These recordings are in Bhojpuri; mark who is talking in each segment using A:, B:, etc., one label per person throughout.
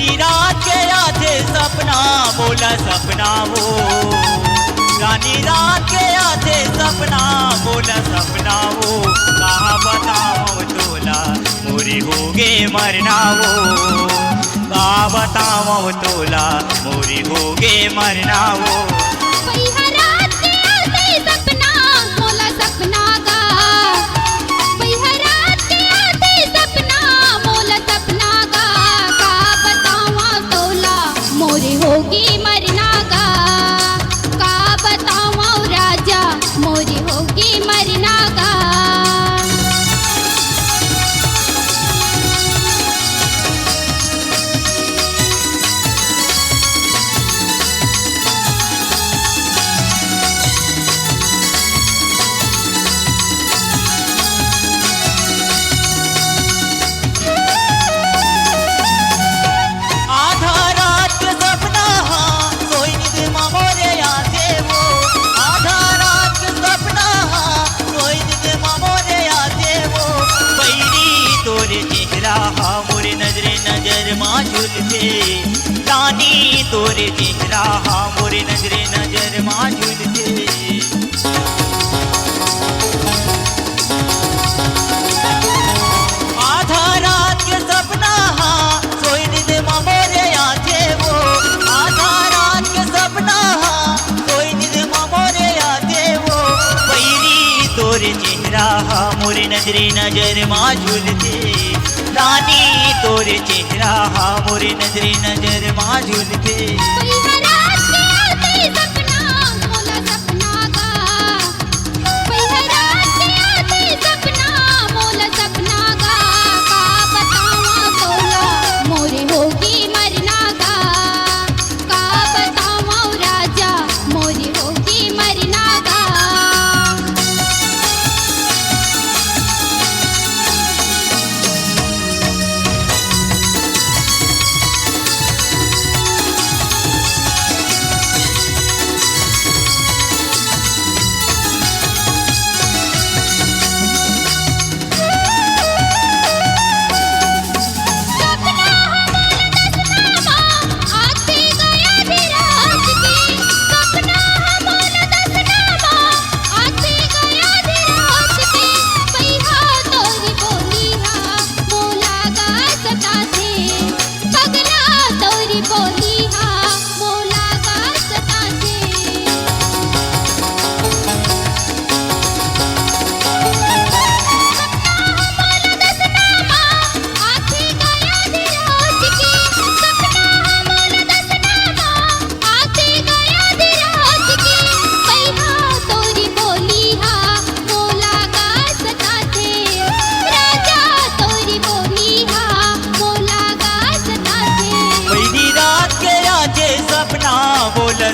A: पहिली रात के आधे सपना बोला सपना वो, रानी रात के आधे सपना बोला सपना वो, कहा बताओ तोला मोरी होगे मरना वो, कहा बताओ तोला मोरी होगे मरना वो। मोरे नजरे नजर माँ झूलते रानी तोरे चेहरा, मोरे नजरे नजर माँ झूलते। आधा रात के सपना सोई नींद माँ मोरे आते वो, आधा रात के सपना सोई नींद माँ मोरे आते वो, पहिरी तोरे चेहरा मोरे नजरे नजर माँ झूलते रानी तोरे चेहरा मोरे नजरे नजर माँ झूलते।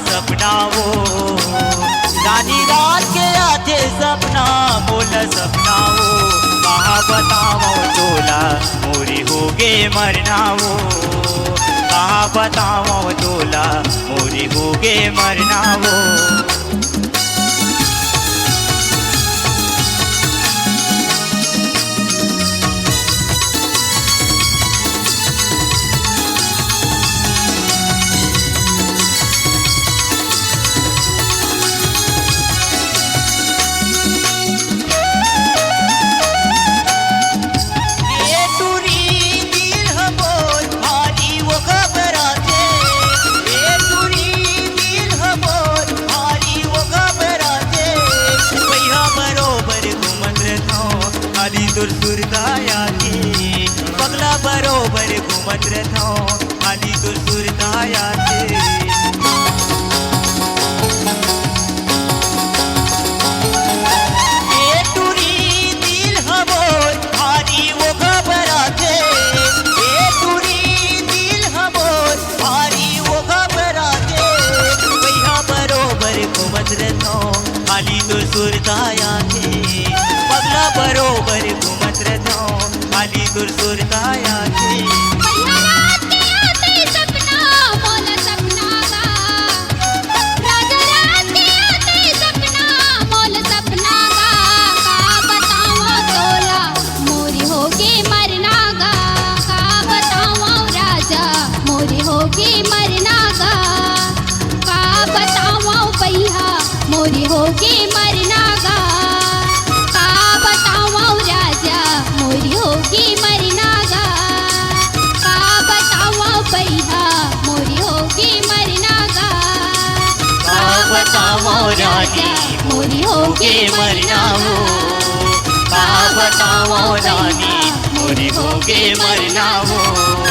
A: सपना वो रानी रात के आधे सपना बोला सपना वो, कहा बताओ तोला मोरी होगे मरना वो, कहा बताओ तोला मोरी होगे मरना वो। दूर दूर दायाती पगला बरोबर घूमत रहता खाली दूर दूर दायाते। ये टूरी दिल हमोर भारी वो घबराते, ये टूरी दिल हमोर भारी वो घबराते, भैया बरोबर घूमत रहता खाली दूर दूर दायाते, पगला बरोबर घूमत रहता खाली दूर दूर दायाते।
B: मोरी
A: नानी मोरी होके मरना हो, का बताओ नानी मोरी होके मरना हो।